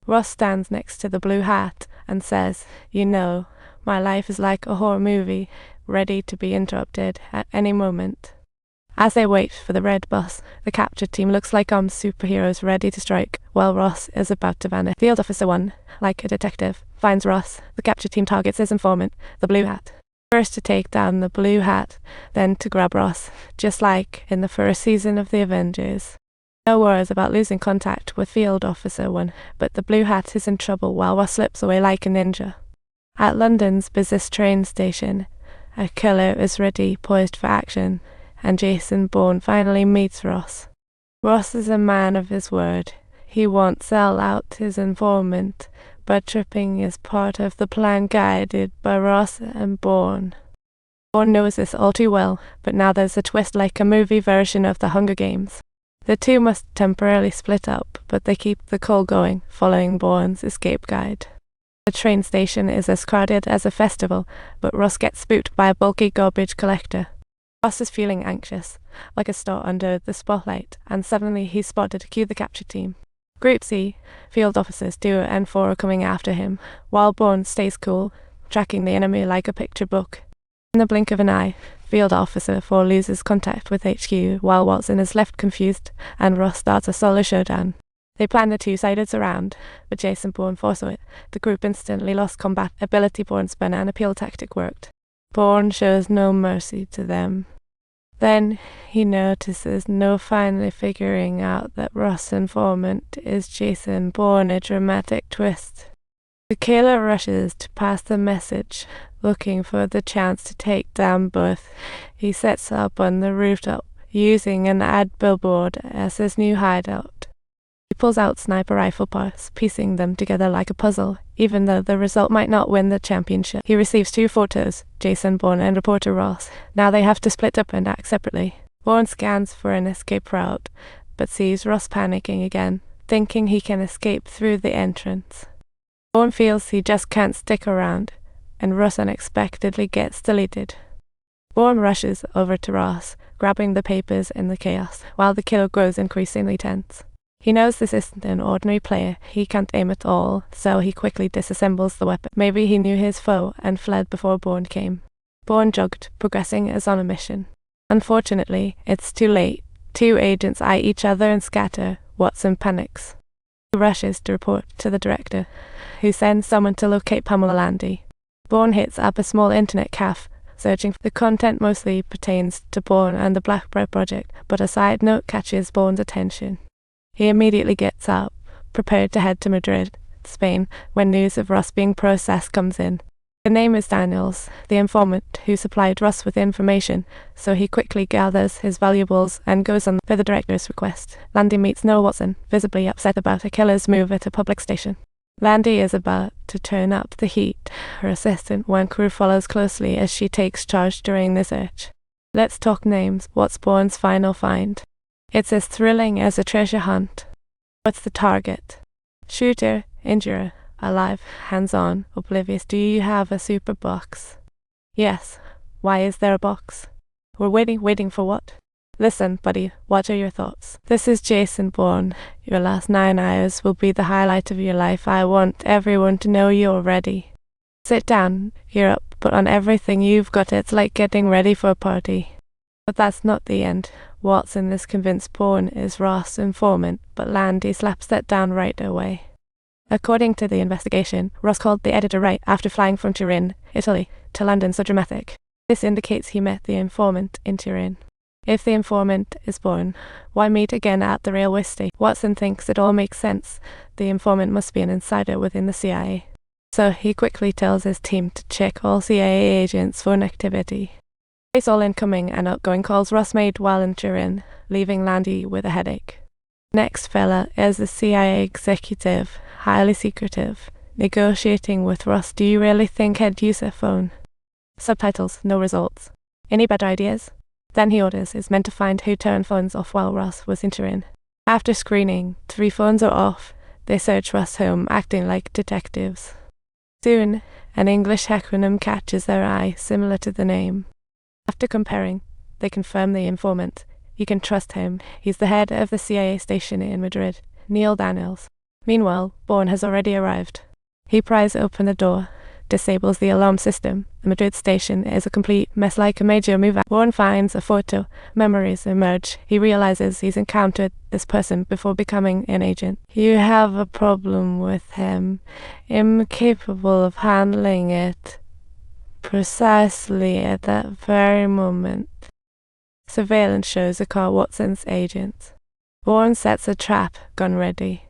Ross stands next to the blue hat and says, "You know, my life is like a horror movie, ready to be interrupted at any moment." As they wait for the red bus, the captured team looks like superheroes ready to strike, while Ross is about to vanish. Field Officer 1, like a detective, finds Ross. The captured team targets his informant, the blue hat. First to take down the blue hat, then to grab Ross, just like in the first season of The Avengers. No worries about losing contact with Field Officer 1, but the blue hat is in trouble while Ross slips away like a ninja. At London's busiest train station, a killer is ready, poised for action, and Jason Bourne finally meets Ross. Ross is a man of his word. He won't sell out his informant, but tripping is part of the plan guided by Ross and Bourne. Bourne knows this all too well, but now there's a twist like a movie version of the Hunger Games. The two must temporarily split up, but they keep the call going, following Bourne's escape guide. The train station is as crowded as a festival, but Ross gets spooked by a bulky garbage collector. Ross is feeling anxious, like a star under the spotlight, and suddenly he's spotted to cue the capture team. Group C, Field Officers 2 and 4 are coming after him, while Bourne stays cool, tracking the enemy like a picture book. In the blink of an eye, Field Officer 4 loses contact with HQ, while Watson is left confused, and Ross starts a solo showdown. They planned a two-sided surround, but Jason Bourne foresaw it. The group instantly lost combat ability. Bourne's banana peel tactic worked. Bourne shows no mercy to them. Then he notices no finally figuring out that Ross' informant is Jason Bourne, a dramatic twist. The killer rushes to pass the message, looking for the chance to take down both. He sets up on the rooftop, using an ad billboard as his new hideout. He pulls out sniper rifle parts, piecing them together like a puzzle, even though the result might not win the championship. He receives 2 photos, Jason Bourne and reporter Ross. Now they have to split up and act separately. Bourne scans for an escape route, but sees Ross panicking again, thinking he can escape through the entrance. Bourne feels he just can't stick around, and Ross unexpectedly gets deleted. Bourne rushes over to Ross, grabbing the papers in the chaos, while the killer grows increasingly tense. He knows this isn't an ordinary player. He can't aim at all, so he quickly disassembles the weapon. Maybe he knew his foe and fled before Bourne came. Bourne jogged, progressing as on a mission. Unfortunately, it's too late. 2 agents eye each other and scatter. Watson panics. He rushes to report to the director, who sends someone to locate Pamela Landy. Bourne hits up a small internet cafe, searching. The content mostly pertains to Bourne and the Blackbriar Project, but a side note catches Bourne's attention. He immediately gets up, prepared to head to Madrid, Spain, when news of Ross being processed comes in. The name is Daniels, the informant who supplied Ross with information, so he quickly gathers his valuables and goes on for the director's request. Landy meets Noah Watson, visibly upset about a killer's move at a public station. Landy is about to turn up the heat, her assistant when crew follows closely as she takes charge during the search. Let's talk names. What's Bourne's final find? It's as thrilling as a treasure hunt. What's the target? Shooter, injurer, alive, hands-on, oblivious. Do you have a super box? Yes. Why is there a box? We're waiting for what? Listen, buddy, what are your thoughts? This is Jason Bourne. Your last 9 hours will be the highlight of your life. I want everyone to know you're ready. Sit down, gear up, put on everything you've got. It's like getting ready for a party. But that's not the end. Watson is convinced Bourne is Ross' informant, but Landy slaps that down right away. According to the investigation, Ross called the editor right after flying from Turin, Italy, to London. So dramatic. This indicates he met the informant in Turin. If the informant is Bourne, why meet again at the railway station? Watson thinks it all makes sense. The informant must be an insider within the CIA. So he quickly tells his team to check all CIA agents' phone activity. Trace all incoming and outgoing calls Ross made while in Turin, leaving Landy with a headache. Next fella is a CIA executive, highly secretive, negotiating with Ross. Do you really think he'd use a phone? Subtitles, no results. Any better ideas? Then he orders his men to find who turned phones off while Ross was in Turin. After screening, 3 phones are off. They search Ross' home, acting like detectives. Soon, an English acronym catches their eye, similar to the name. After comparing, they confirm the informant. You can trust him. He's the head of the CIA station in Madrid, Neil Daniels. Meanwhile, Bourne has already arrived. He pries open the door, disables the alarm system. The Madrid station is a complete mess. Like a major move. Bourne finds a photo. Memories emerge. He realizes he's encountered this person before becoming an agent. You have a problem with him, incapable of handling it precisely at that very moment. Surveillance shows a car Watson's agent. Bourne sets a trap, gun ready.